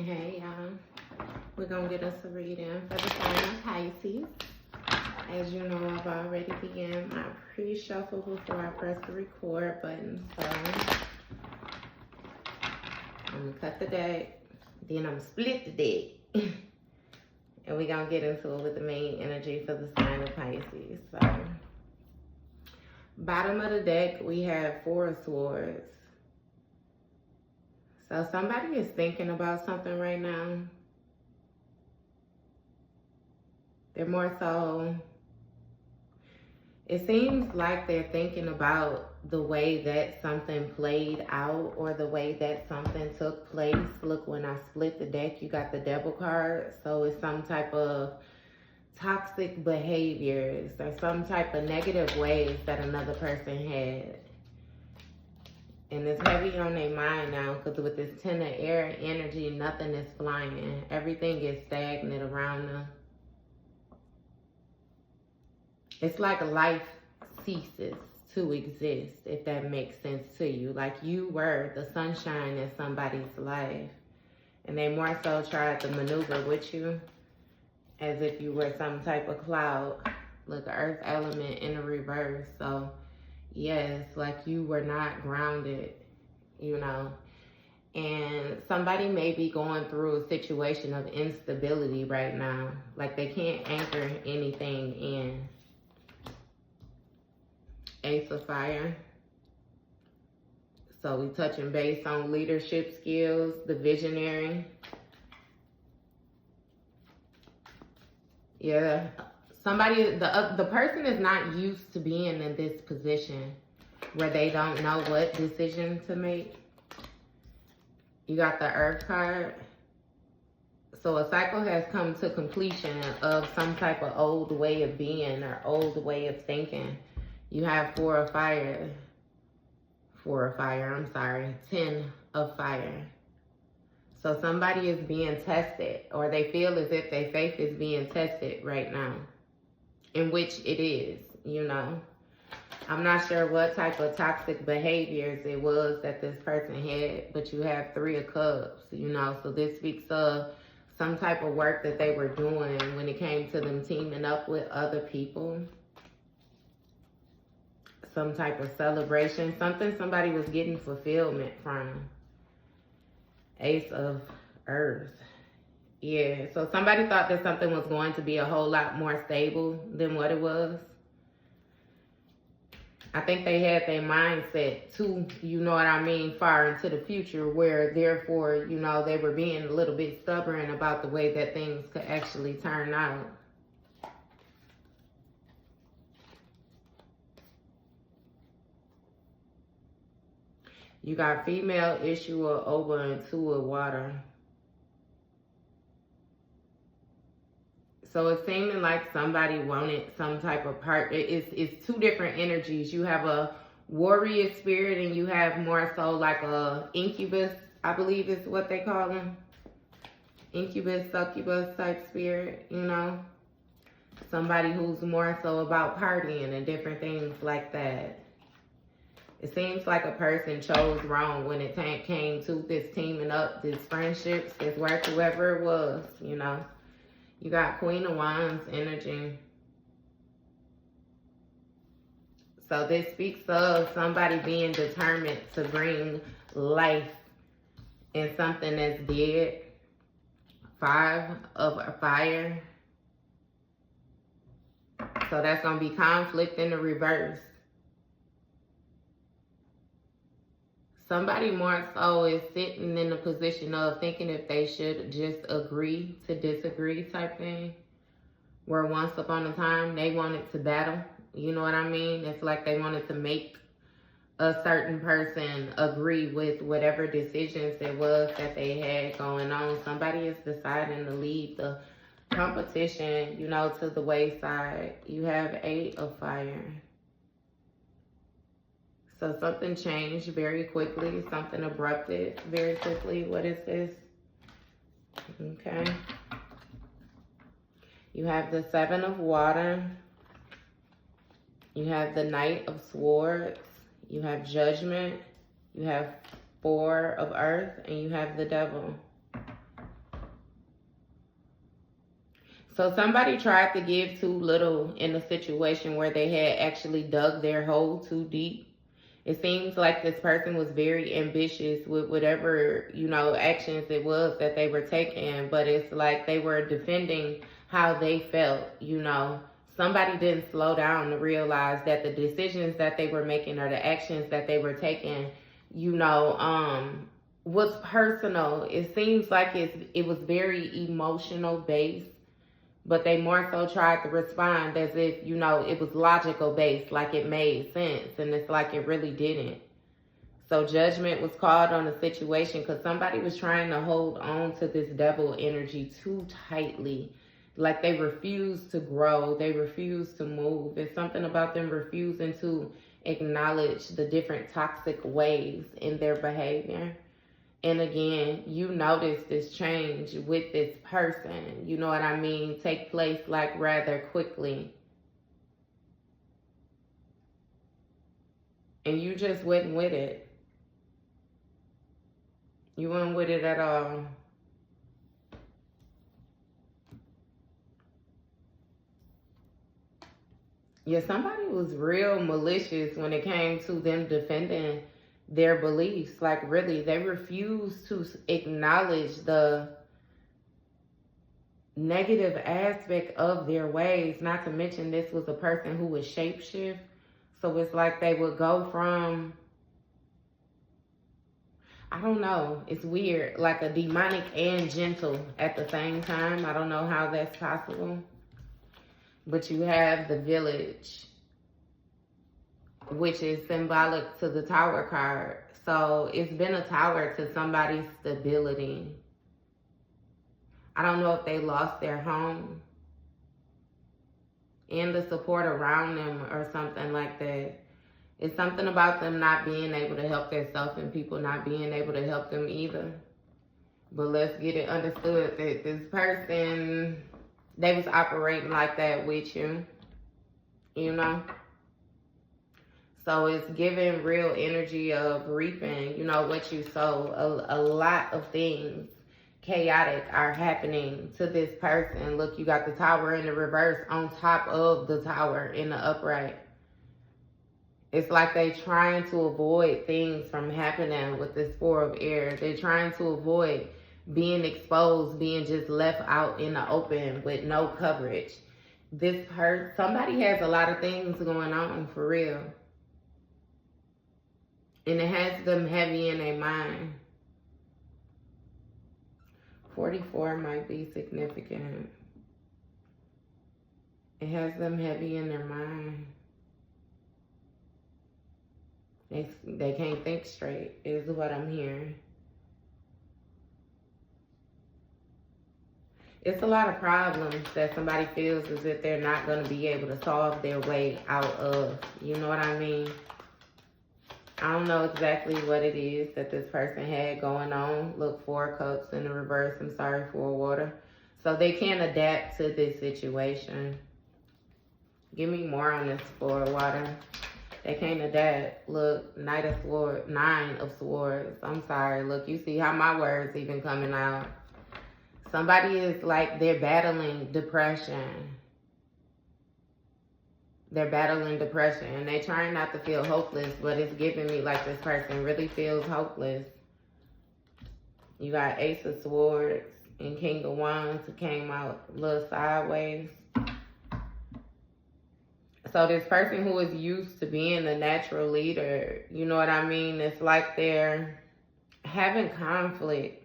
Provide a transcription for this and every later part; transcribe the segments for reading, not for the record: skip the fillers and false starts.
Hey y'all, we're gonna get us a reading for the sign of Pisces. As you know, I've already began my pre-shuffle before I press the record button. So I'm gonna cut the deck, then I'm gonna split the deck, and we're gonna get into it with the main energy for the sign of Pisces. So, bottom of the deck, we have Four of Swords. So somebody is thinking about something right now. They're more so, it seems like they're thinking about the way that something played out or the way that something took place. Look, when I split the deck, you got the Devil card. So it's some type of toxic behaviors or some type of negative ways that another person had. And it's heavy on their mind now because with this Ten of Air energy, nothing is flying. Everything is stagnant around them. It's like life ceases to exist, if that makes sense to you. Like you were the sunshine in somebody's life. And they more so tried to maneuver with you as if you were some type of cloud. Look, earth element in the reverse. So yes, like you were not grounded, you know. And somebody may be going through a situation of instability right now. Like they can't anchor anything in. Ace of Fire. So we touching base on leadership skills, the visionary. Yeah. Somebody, the person is not used to being in this position where they don't know what decision to make. You got the Earth card. So a cycle has come to completion of some type of old way of being or old way of thinking. You have Ten of Fire. So somebody is being tested, or they feel as if their faith is being tested right now. In which it is, you know. I'm not sure what type of toxic behaviors it was that this person had, but you have Three of Cups, you know. So this speaks of some type of work that they were doing when it came to them teaming up with other people. Some type of celebration, something somebody was getting fulfillment from. Ace of Earth. Yeah, so somebody thought that something was going to be a whole lot more stable than what it was. I think they had their mindset too, you know what I mean, far into the future, where therefore, you know, they were being a little bit stubborn about the way that things could actually turn out. You got female issuer over and Two of Water. So it's seeming like somebody wanted some type of part. It's two different energies. You have a warrior spirit and you have more so like a incubus, I believe is what they call them. Incubus, succubus type spirit, you know. Somebody who's more so about partying and different things like that. It seems like a person chose wrong when it came to this teaming up, this friendships, this work, whoever it was, you know. You got Queen of Wands energy. So this speaks of somebody being determined to bring life in something that's dead. Five of Fire. So that's going to be conflict in the reverse. Somebody more so is sitting in the position of thinking if they should just agree to disagree type thing. Where once upon a time they wanted to battle. You know what I mean? It's like they wanted to make a certain person agree with whatever decisions it was that they had going on. Somebody is deciding to leave the competition, you know, to the wayside. You have Eight of Fire. So something changed very quickly, something abrupted very quickly. What is this? Okay. You have the Seven of Water. You have the Knight of Swords. You have Judgment. You have Four of Earth. And you have the Devil. So somebody tried to give too little in a situation where they had actually dug their hole too deep. It seems like this person was very ambitious with whatever, actions it was that they were taking, but it's like they were defending how they felt. Somebody didn't slow down to realize that the decisions that they were making or the actions that they were taking, was personal. It seems like it was very emotional based, but they more so tried to respond as if, it was logical based, like it made sense, and it's like it really didn't. So judgment was called on the situation because somebody was trying to hold on to this devil energy too tightly. Like they refused to grow, they refused to move. It's something about them refusing to acknowledge the different toxic ways in their behavior. And again, you notice this change with this person, you know what I mean, take place like rather quickly. And you just went with it. You weren't with it at all. Yeah, somebody was real malicious when it came to them defending their beliefs. Like really, they refused to acknowledge the negative aspect of their ways. Not to mention this was a person who would shapeshift. So it's like they would go from, I don't know, it's weird, like a demonic and gentle at the same time. I don't know how that's possible. But you have the village, which is symbolic to the tower card. So it's been a tower to somebody's stability. I don't know if they lost their home and the support around them or something like that. It's something about them not being able to help themselves and people not being able to help them either. But let's get it understood that this person, they was operating like that with you, So it's giving real energy of reaping, what you sow. A lot of things chaotic are happening to this person. Look, you got the tower in the reverse on top of the tower in the upright. It's like they trying to avoid things from happening with this Four of Air. They're trying to avoid being exposed, being just left out in the open with no coverage. This hurts. Somebody has a lot of things going on for real. And it has them heavy in their mind. 44 might be significant. It has them heavy in their mind. They can't think straight, is what I'm hearing. It's a lot of problems that somebody feels as if they're not going to be able to solve their way out of. You know what I mean? I don't know exactly what it is that this person had going on. Look, 4 cups in the reverse. I'm sorry, 4 water. So they can't adapt to this situation. Give me more on this 4 water. They can't adapt. Look, 9 of swords. I'm sorry. Look, you see how my words even coming out. Somebody is like, they're battling depression. They're battling depression. And they're trying not to feel hopeless, but it's giving me like this person really feels hopeless. You got Ace of Swords and King of Wands who came out a little sideways. So this person who is used to being a natural leader, you know what I mean? It's like they're having conflict.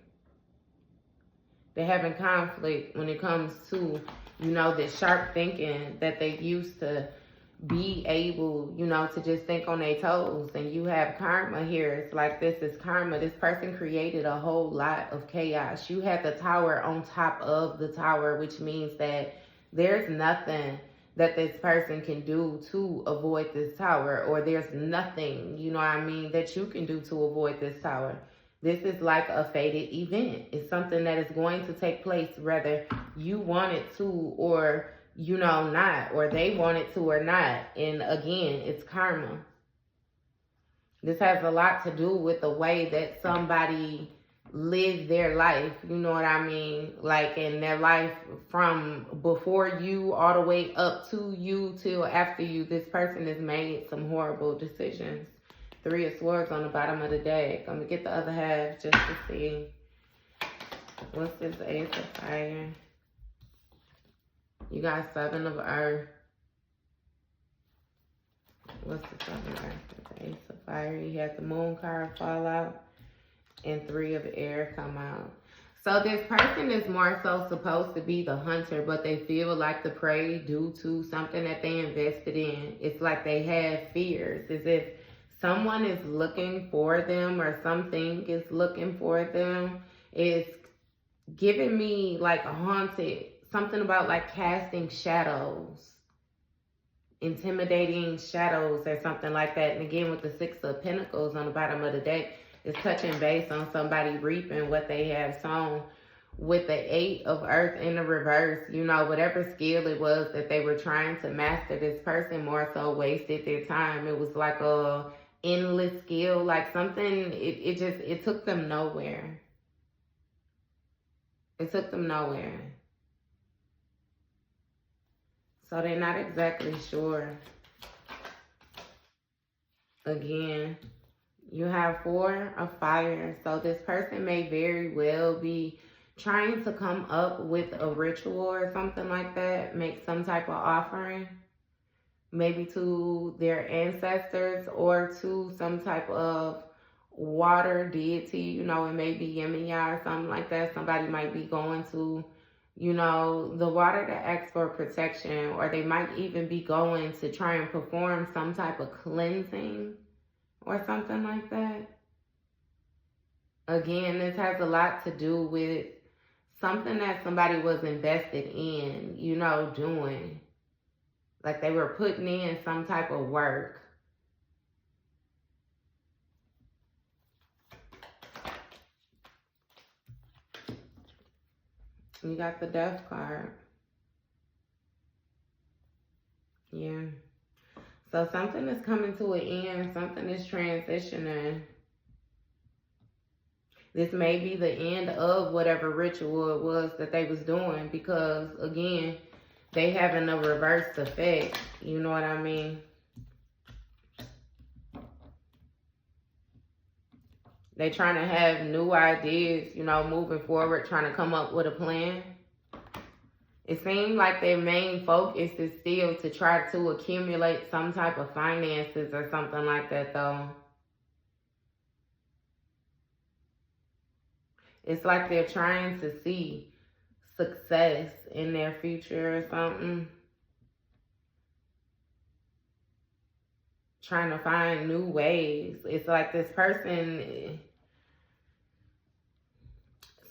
They're having conflict when it comes to, this sharp thinking that they used to be able, to just think on their toes. And you have karma here. It's like this is karma. This person created a whole lot of chaos. You had the tower on top of the tower, which means that there's nothing that this person can do to avoid this tower, or there's nothing, that you can do to avoid this tower. This is like a fated event. It's something that is going to take place whether you want it to or, not, or they want it to or not. And again, it's karma. This has a lot to do with the way that somebody live their life, you know what I mean? Like in their life from before you all the way up to you till after you, this person has made some horrible decisions. 3 of Swords on the bottom of the deck. I'm gonna get the other half just to see. What's this Ace of Fire? You got 7 of Earth. What's the 7 of Earth? The Ace of Fire. You had the Moon card fall out. And 3 of Air come out. So this person is more so supposed to be the hunter, but they feel like the prey due to something that they invested in. It's like they have fears, as if someone is looking for them or something is looking for them. It's giving me like a haunted, something about like casting shadows, intimidating shadows or something like that. And again, with the 6 of Pentacles on the bottom of the deck, it's touching base on somebody reaping what they have sown. With the 8 of Earth in the reverse, you know, whatever skill it was that they were trying to master, this person more so wasted their time. It was like a endless skill, like something, it took them nowhere. It took them nowhere. So they're not exactly sure. Again, you have 4 of Fire. So this person may very well be trying to come up with a ritual or something like that. Make some type of offering. Maybe to their ancestors or to some type of water deity. You know, it may be Yemiya or something like that. Somebody might be going to, you know, the water to ask for protection. Or they might even be going to try and perform some type of cleansing or something like that. Again, this has a lot to do with something that somebody was invested in, you know, doing. Like they were putting in some type of work. You got the Death card. Yeah. So something is coming to an end. Something is transitioning. This may be the end of whatever ritual it was that they was doing, because again, they having a reverse effect. You know what I mean? They trying to have new ideas, you know, moving forward, trying to come up with a plan. It seems like their main focus is still to try to accumulate some type of finances or something like that, though. It's like they're trying to see success in their future or something. Trying to find new ways. It's like this person,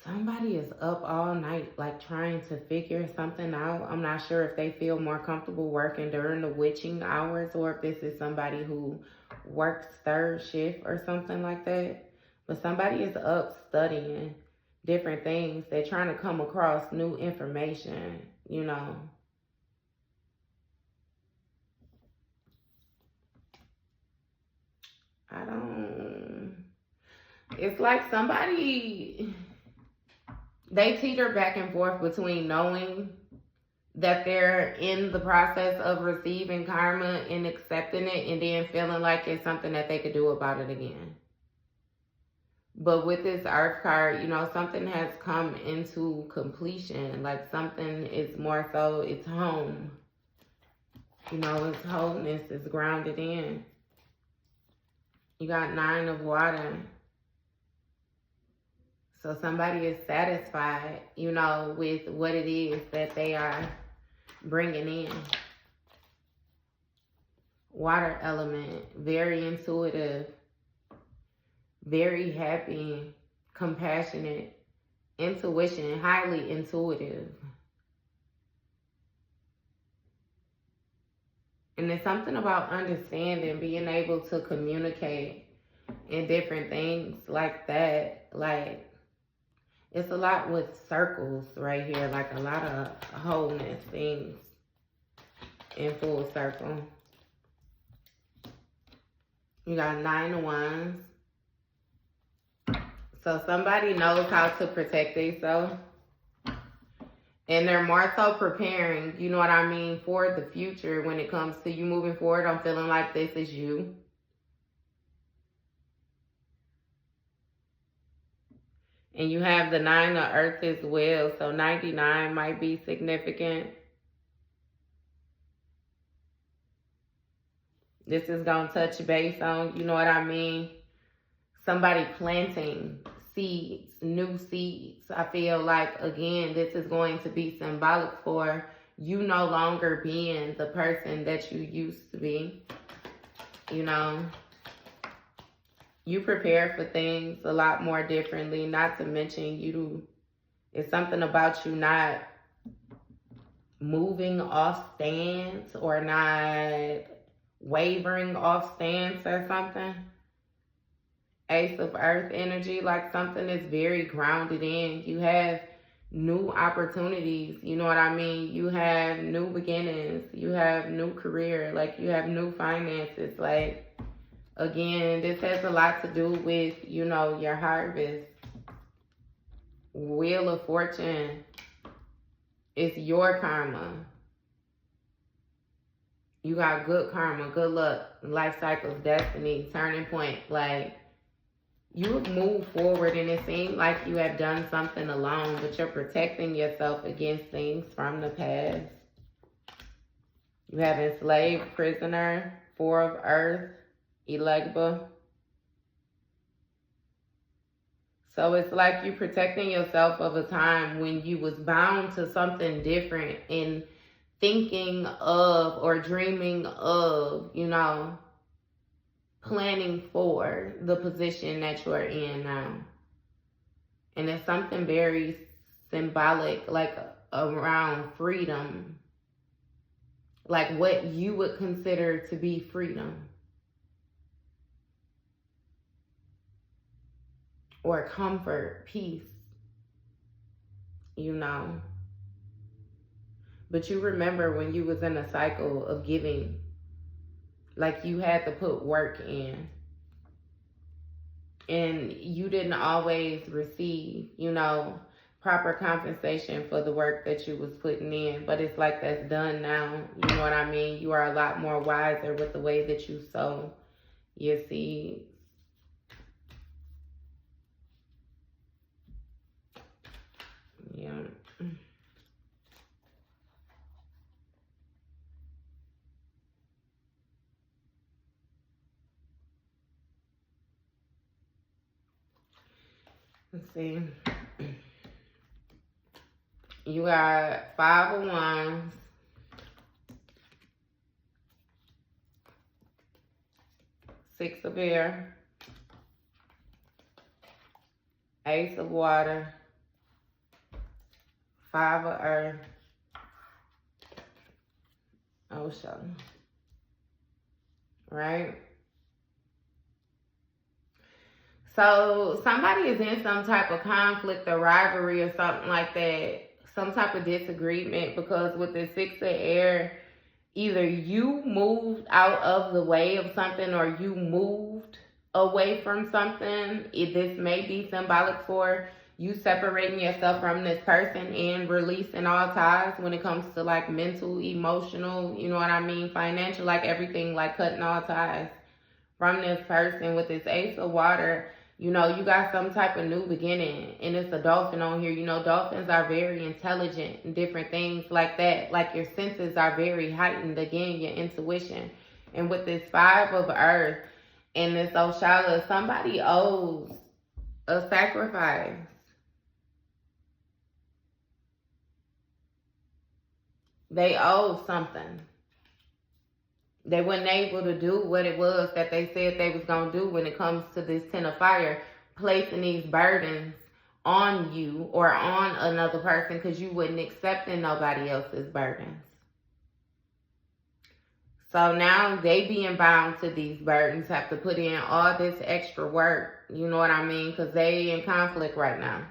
somebody is up all night, like trying to figure something out. I'm not sure if they feel more comfortable working during the witching hours or if this is somebody who works 3rd shift or something like that. But somebody is up studying different things. They're trying to come across new information, you know. It's like somebody, they teeter back and forth between knowing that they're in the process of receiving karma and accepting it, and then feeling like it's something that they could do about it again. But with this Earth card, you know, something has come into completion. Like something is more so, it's home. You know, its wholeness is grounded in. You got 9 of Water. So somebody is satisfied, you know, with what it is that they are bringing in. Water element, very intuitive, very happy, compassionate, intuition, highly intuitive. And there's something about understanding, being able to communicate and different things like that. Like, it's a lot with circles right here, like a lot of wholeness things in full circle. You got 9 of Wands. So somebody knows how to protect themselves. And they're more so preparing, you know what I mean, for the future when it comes to you moving forward. I'm feeling like this is you. And you have the 9 of Earth as well. So 99 might be significant. This is going to touch base on, you know what I mean, somebody planting seeds, new seeds. I feel like, again, this is going to be symbolic for you no longer being the person that you used to be. You know, you prepare for things a lot more differently, not to mention it's something about you not moving off stance or not wavering off stance or something. Ace of Earth energy, like something that's very grounded in. You have new opportunities, you know what I mean? You have new beginnings, you have new career, like you have new finances. Like, again, this has a lot to do with, you know, your harvest. Wheel of Fortune is your karma. You got good karma, good luck, life cycles, destiny, turning point. Like, you've moved forward and it seems like you have done something alone, but you're protecting yourself against things from the past. You have enslaved prisoner, 4 of Earth, Elegba. So it's like you protecting yourself of a time when you was bound to something different and thinking of or dreaming of, you know, planning for the position that you're in now. And it's something very symbolic, like around freedom. Like what you would consider to be freedom. Or comfort, peace, you know. But you remember when you was in a cycle of giving, like you had to put work in. And you didn't always receive, you know, proper compensation for the work that you was putting in. But it's like that's done now, you know what I mean? You are a lot more wiser with the way that you sow your seeds. Yeah. Let's see. You got 5 of Wands. Six of Air. Ace of Water. 5 of Earth. Ocean. Right? So somebody is in some type of conflict or rivalry or something like that. Some type of disagreement, because with the 6 of Air, either you moved out of the way of something or you moved away from something. This may be symbolic for you separating yourself from this person and releasing all ties when it comes to like mental, emotional, you know what I mean, financial, like everything, like cutting all ties from this person. With this Ace of Water, you know, you got some type of new beginning, and it's a dolphin on here. You know, dolphins are very intelligent and different things like that. Like your senses are very heightened, again, your intuition. And with this 5 of Earth and this Oshala, somebody owes a sacrifice. They owe something. They weren't able to do what it was that they said they was going to do when it comes to this 10 of Fire, placing these burdens on you or on another person because you wouldn't accept nobody else's burdens. So now they being bound to these burdens have to put in all this extra work, you know what I mean, because they in conflict right now.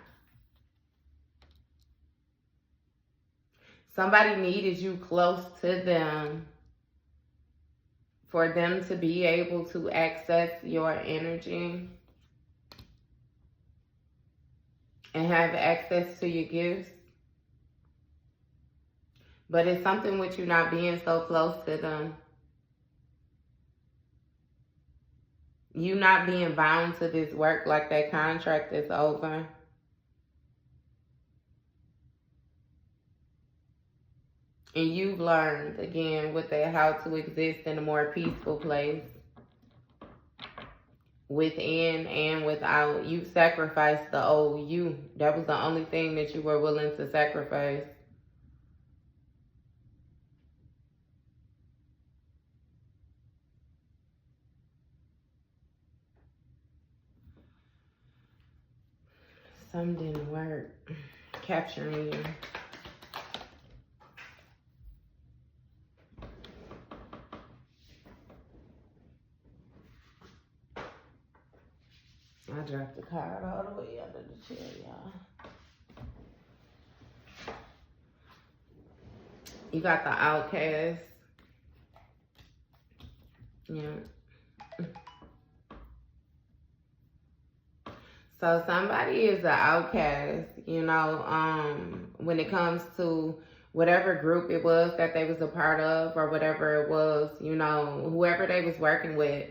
Somebody needed you close to them for them to be able to access your energy. and have access to your gifts. But it's something with you not being so close to them. You not being bound to this work, like that contract is over. And you've learned, again, with that, how to exist in a more peaceful place. Within and without. You've sacrificed the old you. That was the only thing that you were willing to sacrifice. Some didn't work. Capturing you. I dropped the card all the way under the chair, y'all. You got the outcast. Yeah. So somebody is an outcast, you know, when it comes to whatever group it was that they was a part of, or whatever it was, you know, whoever they was working with.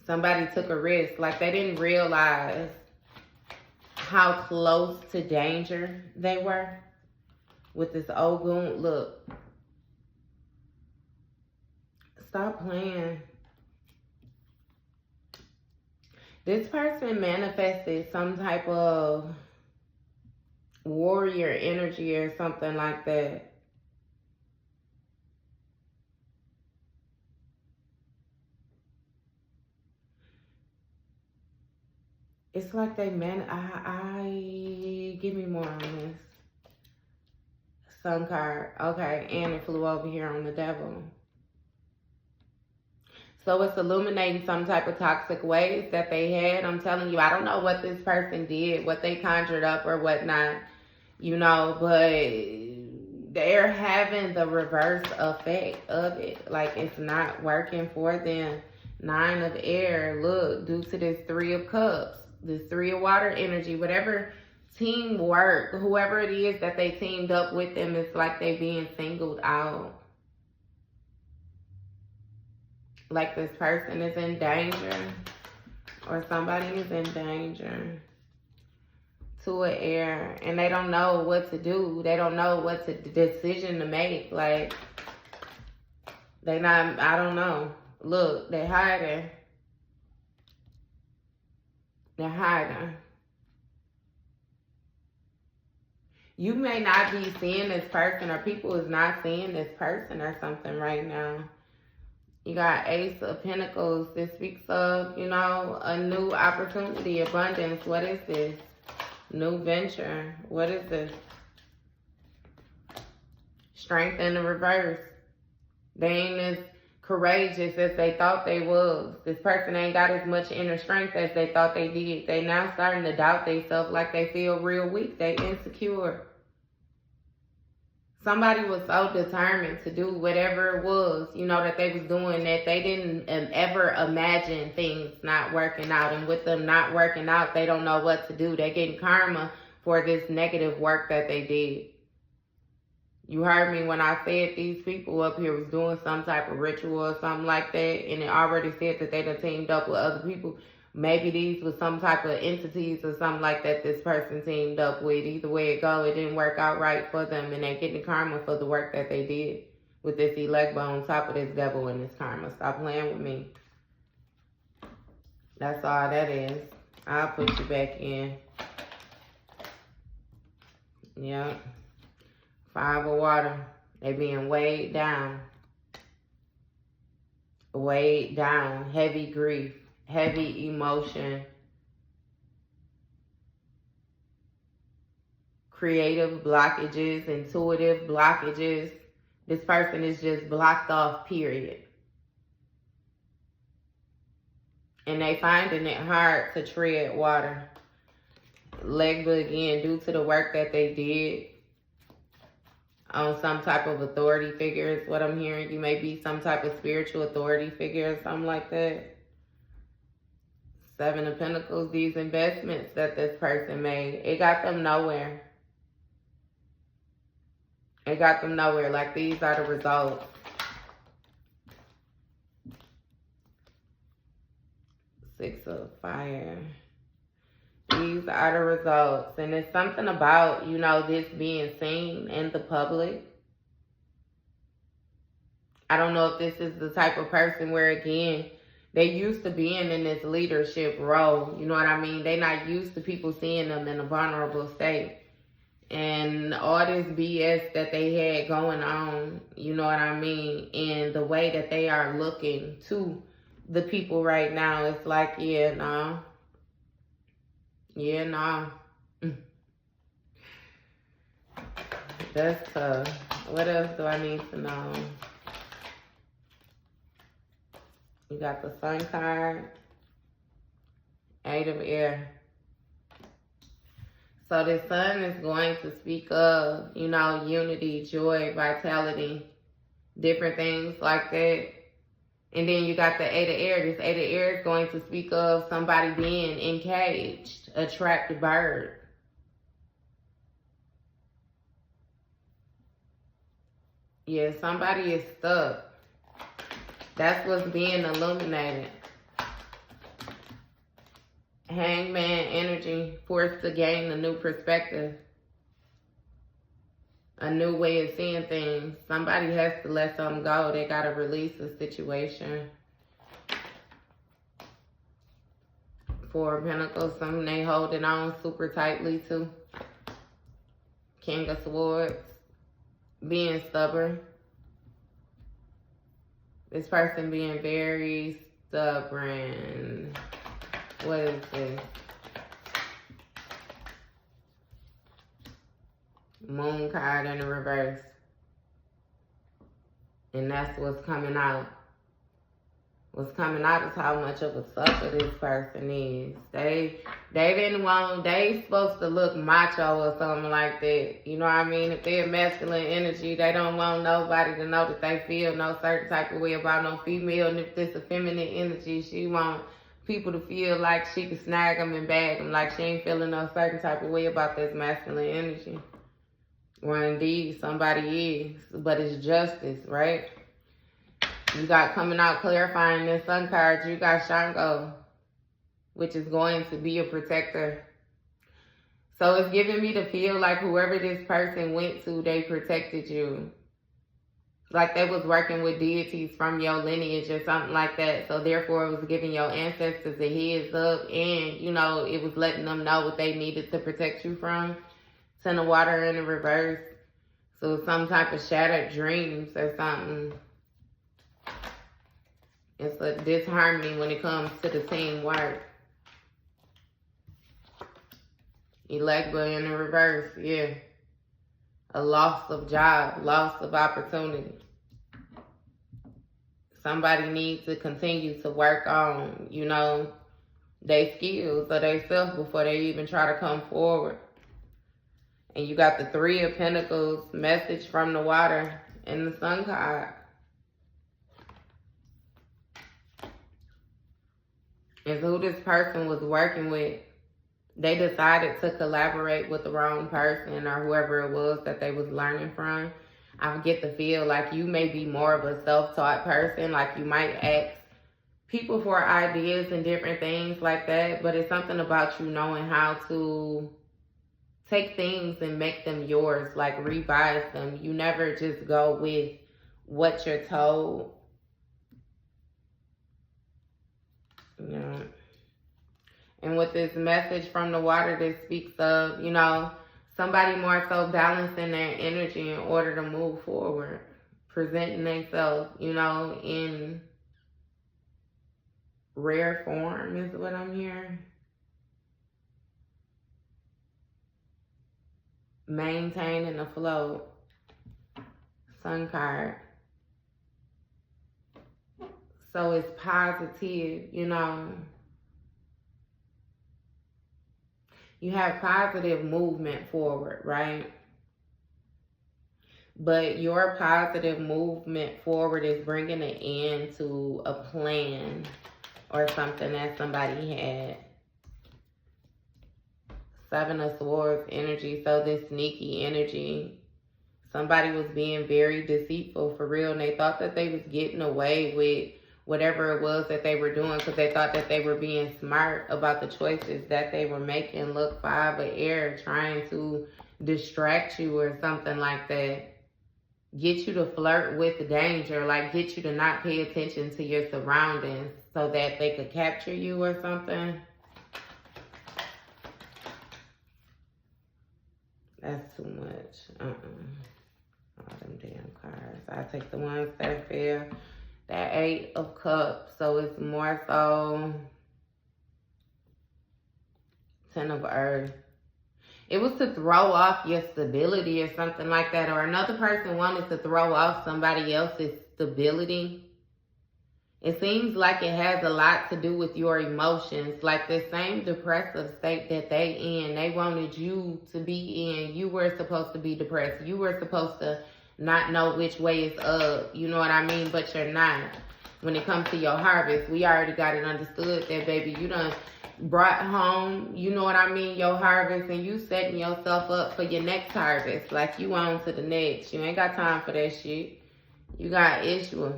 Somebody took a risk. Like, they didn't realize how close to danger they were with this Ogun. Look, stop playing. This person manifested some type of warrior energy or something like that. It's like they give me more on this. Sun card. Okay, and it flew over here on the devil. So it's illuminating some type of toxic ways that they had. I'm telling you, I don't know what this person did, what they conjured up or whatnot, you know, but they're having the reverse effect of it. Like, it's not working for them. 9 of air, look, due to this 3 of cups. This 3 of water energy, whatever teamwork, whoever it is that they teamed up with them, it's like they being singled out. Like this person is in danger, or somebody is in danger. 2 of air, and they don't know what to do. They don't know what decision to make. Like, they not, I don't know. Look, they're hiding. They're hiding. You may not be seeing this person, or people is not seeing this person or something right now. You got Ace of Pentacles. This speaks of, you know, a new opportunity, abundance. What is this? New venture. What is this? Strength in the reverse. They ain't as courageous as they thought they was. This person ain't got as much inner strength as they thought they did. They now starting to doubt themselves, like they feel real weak. They insecure. Somebody was so determined to do whatever it was, you know, that they was doing, that they didn't ever imagine things not working out. And with them not working out, they don't know what to do. They're getting karma for this negative work that they did. You heard me when I said these people up here was doing some type of ritual or something like that, and it already said that they done teamed up with other people. Maybe these was some type of entities or something like that this person teamed up with. Either way it go, it didn't work out right for them, and they getting karma for the work that they did with this elect on top of this devil and this karma. Stop playing with me. That's all that is. I'll put you back in. Yep. 5 of water. They being weighed down. Weighed down. Heavy grief. Heavy emotion. Creative blockages. Intuitive blockages. This person is just blocked off, period. And they finding it hard to tread water. Legba again, due to the work that they did on some type of authority figure is what I'm hearing. You may be some type of spiritual authority figure or something like that. Seven of Pentacles, these investments that this person made, it got them nowhere. It got them nowhere. Like, these are the results. Six of Fire. These are the results. And it's something about, you know, this being seen in the public. I don't know if this is the type of person where, again, they used to being in this leadership role. You know what I mean? They're not used to people seeing them in a vulnerable state. And all this BS that they had going on, you know what I mean? And the way that they are looking to the people right now, it's like, yeah, no. Yeah, no. That's tough. What else do I need to know? You got the Sun card. Eight of Air. So the Sun is going to speak of, you know, unity, joy, vitality, different things like that. And then you got the Eight of Air. This Eight of Air is going to speak of somebody being encaged, a trapped bird. Yeah, somebody is stuck. That's what's being illuminated. Hangman energy, forced to gain a new perspective. A new way of seeing things. Somebody has to let something go. They got to release a situation. Four of Pentacles, something they holding on super tightly to. King of Swords, being stubborn. This person being very stubborn. What is this? Moon card in the reverse. And that's what's coming out. What's coming out is how much of a sucker this person is. They didn't want, they supposed to look macho or something like that. You know what I mean? If they're masculine energy, they don't want nobody to know that they feel no certain type of way about no female. And if this a feminine energy, she want people to feel like she can snag them and bag them, like she ain't feeling no certain type of way about this masculine energy. Or indeed, somebody is, but it's justice, right? You got coming out clarifying this Sun card, you got Shango, which is going to be a protector. So it's giving me to feel like whoever this person went to, they protected you. Like they was working with deities from your lineage or something like that. So therefore it was giving your ancestors a heads up, and, you know, it was letting them know what they needed to protect you from. Ten of Water in the reverse. So some type of shattered dreams or something. It's a disharmony when it comes to the teamwork. Electra in the reverse, yeah. A loss of job, loss of opportunity. Somebody needs to continue to work on, you know, their skills or their self before they even try to come forward. And you got the Three of Pentacles, message from the water, and the Sun card. Is who this person was working with. They decided to collaborate with the wrong person or whoever it was that they was learning from. I get the feel like you may be more of a self-taught person. Like you might ask people for ideas and different things like that. But it's something about you knowing how to take things and make them yours. Like revise them. You never just go with what you're told. Yeah. And with this message from the water that speaks of, you know, somebody more so balancing their energy in order to move forward, presenting themselves, you know, in rare form is what I'm hearing. Maintaining the flow. Sun card. So it's positive, you know. You have positive movement forward, right? But your positive movement forward is bringing an end to a plan or something that somebody had. 7 of Swords energy. So this sneaky energy. Somebody was being very deceitful for real. And they thought that they was getting away with whatever it was that they were doing. Because they thought that they were being smart about the choices that they were making. Look, 5 of Air trying to distract you or something like that. Get you to flirt with danger. Like get you to not pay attention to your surroundings. So that they could capture you or something. That's too much. All them damn cards. I take the ones that feel. That 8 of Cups. So it's more so 10 of Earth. It was to throw off your stability or something like that. Or another person wanted to throw off somebody else's stability. It seems like it has a lot to do with your emotions. Like the same depressive state that they in. They wanted you to be in. You were supposed to be depressed. You were supposed to not know which way is up. You know what I mean? But you're not. When it comes to your harvest, we already got it understood that, baby, you done brought home, you know what I mean, your harvest, and you setting yourself up for your next harvest. Like you on to the next. You ain't got time for that shit. You got issue.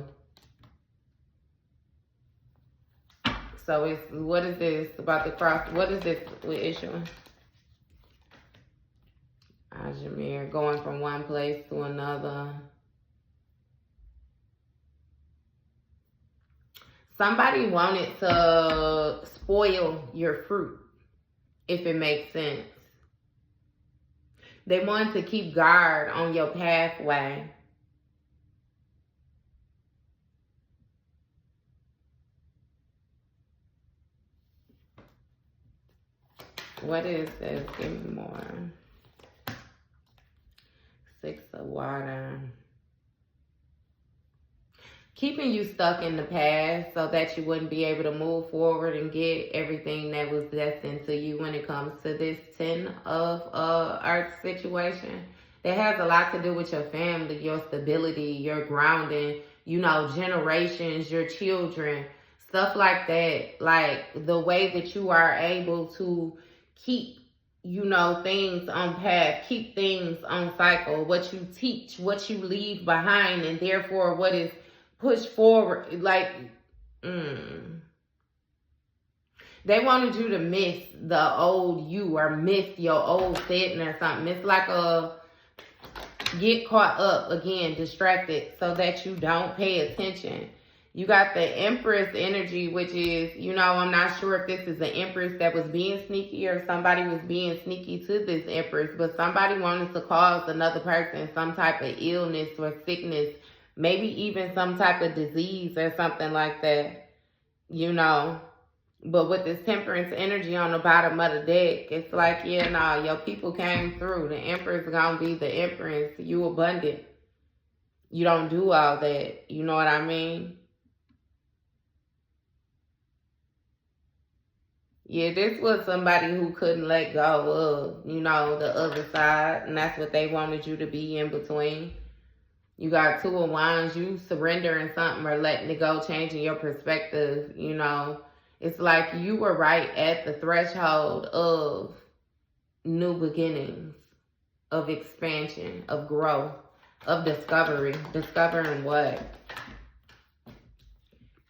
So it's, what is this about the cross? What is this with issue? Ajamir, going from one place to another. Somebody wanted to spoil your fruit, if it makes sense. They wanted to keep guard on your pathway. What is this? Give me more. 6 of Water. Keeping you stuck in the past so that you wouldn't be able to move forward and get everything that was destined to you when it comes to this 10 of Earth situation. That has a lot to do with your family, your stability, your grounding, you know, generations, your children, stuff like that. Like the way that you are able to keep, you know, things on path, keep things on cycle, what you teach, what you leave behind, and therefore what is pushed forward. Like, they wanted you to miss the old you or miss your old setting or something. It's like a get caught up again, distracted, so that you don't pay attention. You got the Empress energy, which is, you know, I'm not sure if this is the Empress that was being sneaky or somebody was being sneaky to this Empress, but somebody wanted to cause another person some type of illness or sickness, maybe even some type of disease or something like that, you know. But with this Temperance energy on the bottom of the deck, it's like, yeah, no, your people came through. The Empress gonna be the Empress. You abundant. You don't do all that. You know what I mean? Yeah, this was somebody who couldn't let go of, you know, the other side. And that's what they wanted you to be in between. You got 2 of Wands. You surrendering something or letting it go, changing your perspective, you know. It's like you were right at the threshold of new beginnings, of expansion, of growth, of discovery. Discovering what?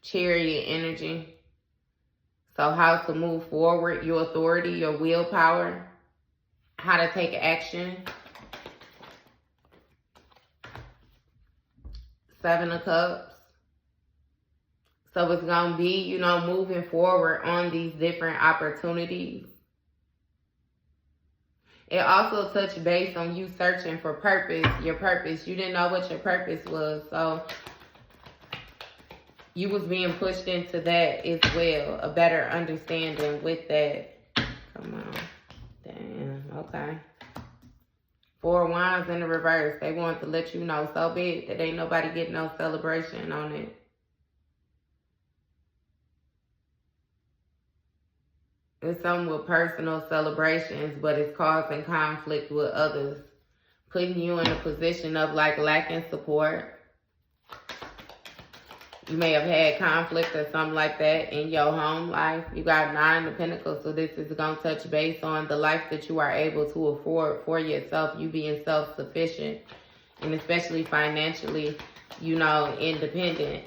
Chariot energy. So how to move forward, your authority, your willpower, how to take action. 7 of Cups. So it's going to be, you know, moving forward on these different opportunities. It also touched base on you searching for purpose, your purpose. You didn't know what your purpose was, so you was being pushed into that as well. A better understanding with that. Come on. Damn. Okay. 4 of Wands in the reverse. They want to let you know so big that ain't nobody getting no celebration on it. It's something with personal celebrations, but it's causing conflict with others. Putting you in a position of like lacking support. You may have had conflict or something like that in your home life. You got 9 of Pentacles, so this is going to touch base on the life that you are able to afford for yourself, you being self-sufficient, and especially financially, you know, independent.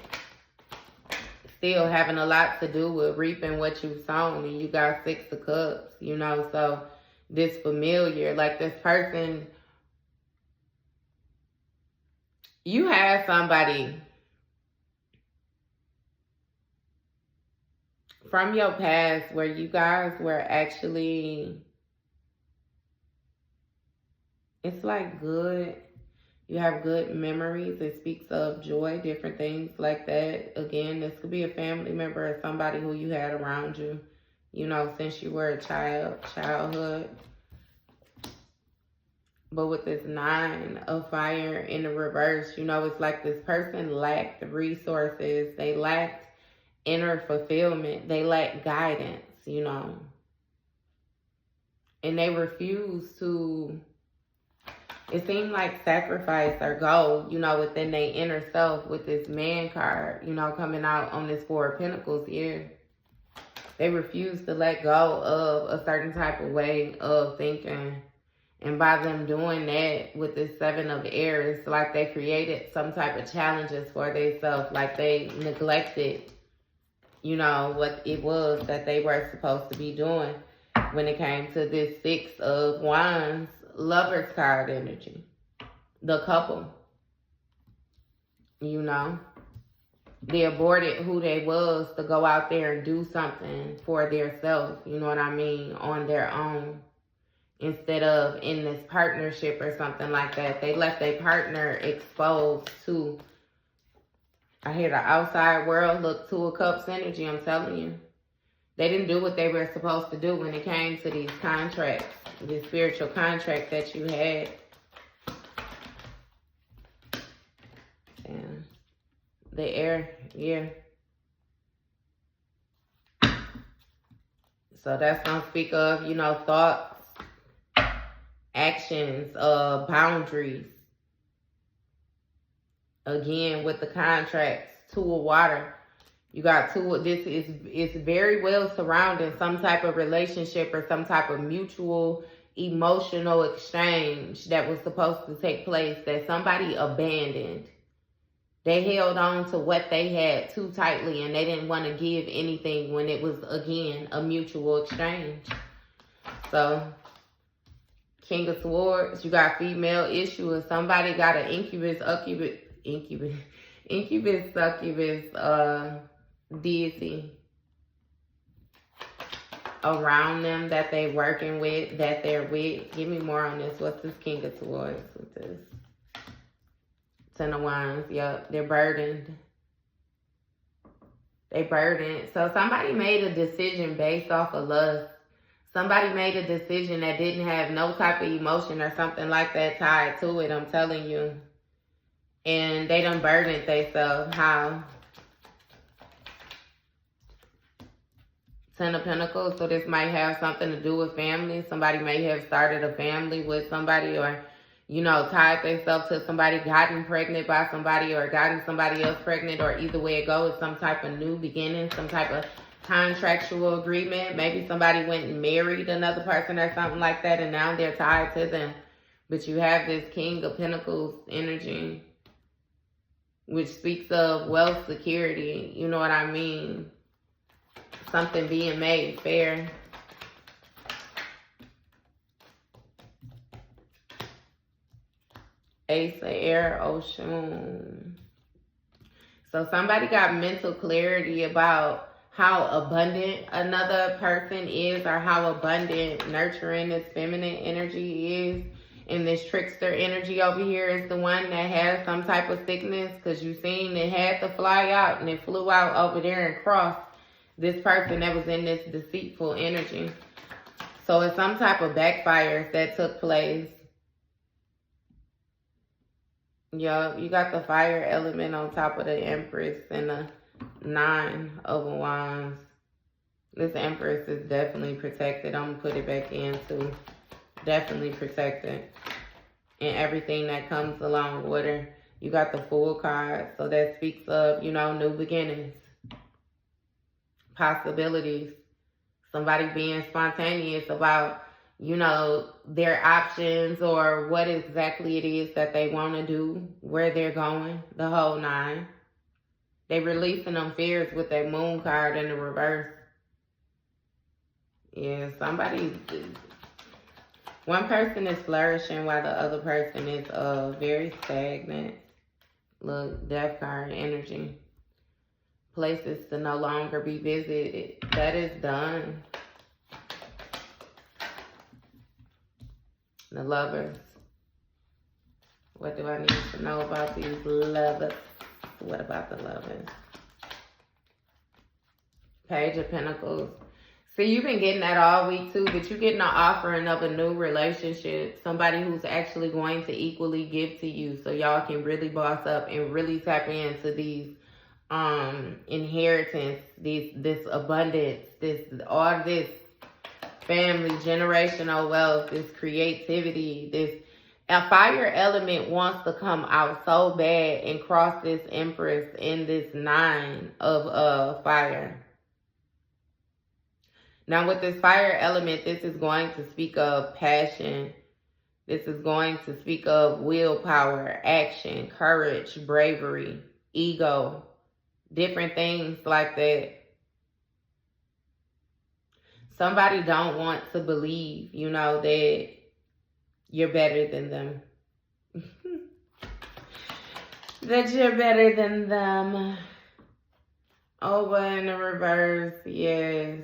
Still having a lot to do with reaping what you've sown, and you got 6 of Cups, you know, so this familiar, like this person, you have somebody from your past where you guys were actually, it's like good. You have good memories. It speaks of joy, different things like that. Again, this could be a family member or somebody who you had around you, you know, since you were a childhood. But with this 9 of Fire in the reverse, you know, it's like this person lacked resources. They lacked inner fulfillment. They lack guidance, you know. And they refuse to, it seemed like, sacrifice or go, you know, within their inner self with this Man card, you know, coming out on this 4 of Pentacles here. They refuse to let go of a certain type of way of thinking. And by them doing that with this 7 of Air, it's like they created some type of challenges for themselves. Like they neglected, you know, what it was that they were supposed to be doing when it came to this 6 of Wands, Lover's card energy. The couple, you know. They aborted who they was to go out there and do something for themselves, you know what I mean, on their own. Instead of in this partnership or something like that. They left their partner exposed to, I hear the outside world. Look, 2 of Cups energy, I'm telling you. They didn't do what they were supposed to do when it came to these contracts, this spiritual contract that you had. And the Air, yeah. So that's going to speak of, you know, thoughts, actions, boundaries. Again, with the contracts, 2 of Water. You got 2 of this. Is very well surrounding some type of relationship or some type of mutual emotional exchange that was supposed to take place that somebody abandoned. They held on to what they had too tightly and they didn't want to give anything when it was, again, a mutual exchange. So, King of Swords, you got female issue, or somebody got an incubus, succubus, deity around them that they working with, that they're with. Give me more on this. What's this King of Swords with this? 10 of Wands. Yep, they're burdened. They burdened. So somebody made a decision based off of lust. Somebody made a decision that didn't have no type of emotion or something like that tied to it, I'm telling you. And they done burdened themselves. How? 10 of Pentacles. So this might have something to do with family. Somebody may have started a family with somebody, or, you know, tied themselves to somebody, gotten pregnant by somebody, or gotten somebody else pregnant, or either way it goes, some type of new beginning, some type of contractual agreement. Maybe somebody went and married another person or something like that, and now they're tied to them. But you have this King of Pentacles energy, which speaks of wealth, security, you know what I mean? Something being made fair. Ace of Air, Ocean. So somebody got mental clarity about how abundant another person is, or how abundant, nurturing this feminine energy is. And this trickster energy over here is the one that has some type of sickness, because you seen it had to fly out and it flew out over there and crossed this person that was in this deceitful energy. So it's some type of backfires that took place. Yup, you got the fire element on top of the Empress and the 9 of Wands. This Empress is definitely protected. I'm going to put it back in too. Definitely protected. And everything that comes along with her. You got the Fool card. So that speaks of, you know, new beginnings, possibilities. Somebody being spontaneous about, you know, their options or what exactly it is that they want to do, where they're going, the whole nine. They releasing them fears with that Moon card in the reverse. Yeah, one person is flourishing while the other person is very stagnant. Look, Death card energy. Places to no longer be visited. That is done. The Lovers. What do I need to know about these lovers? What about the Lovers? Page of Pentacles. See, you've been getting that all week too, but you're getting an offering of a new relationship. Somebody who's actually going to equally give to you, so y'all can really boss up and really tap into these inheritance, this abundance, all this family, generational wealth, this creativity, a fire element wants to come out so bad and cross this Empress in this 9 of fire. Now with this fire element, this is going to speak of passion. This is going to speak of willpower, action, courage, bravery, ego, different things like that. Somebody don't want to believe, you know, that you're better than them. That you're better than them. Over in the reverse, yes.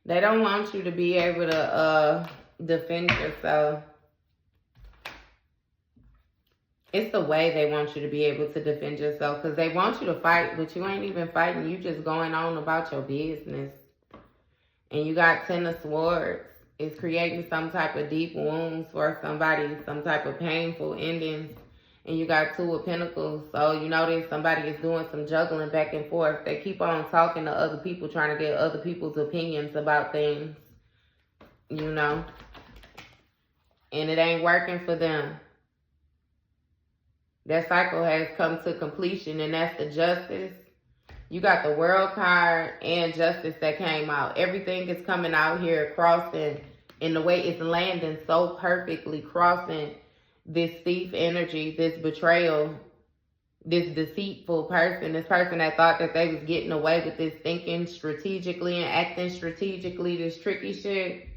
They don't want you to be able to defend yourself. It's the way they want you to be able to defend yourself, because they want you to fight, but you ain't even fighting. You just going on about your business. And you got 10 of Swords. It's creating some type of deep wounds for somebody, some type of painful endings. And you got 2 of Pentacles. So you notice somebody is doing some juggling back and forth. They keep on talking to other people, trying to get other people's opinions about things, you know. And it ain't working for them. That cycle has come to completion, and that's the Justice. You got the World card and Justice that came out. Everything is coming out here, crossing in the way it's landing so perfectly, crossing this thief energy, this betrayal, this deceitful person, this person that thought that they was getting away with this, thinking strategically and acting strategically, this tricky shit.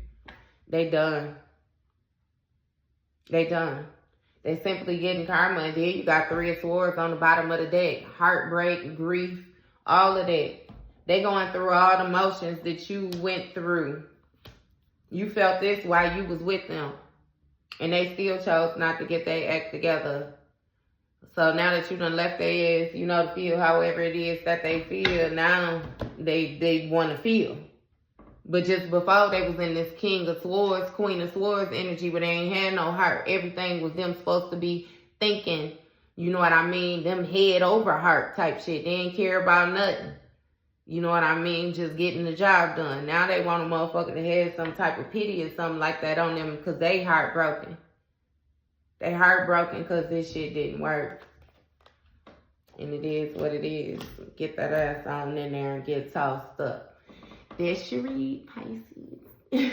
They done. They done. They simply getting karma. And then you got 3 of Swords on the bottom of the deck. Heartbreak, grief, all of that. They going through all the motions that you went through. You felt this while you was with them. And they still chose not to get their act together. So now that you done left their ass, you know, to feel however it is that they feel, now they want to feel. But just before, they was in this King of Swords, Queen of Swords energy, where they ain't had no heart. Everything was them supposed to be thinking, you know what I mean? Them head over heart type shit. They ain't care about nothing. You know what I mean? Just getting the job done. Now they want a motherfucker to have some type of pity or something like that on them because they heartbroken. They heartbroken because this shit didn't work. And it is what it is. Get that ass on in there and get tossed up. That's your read, Pisces.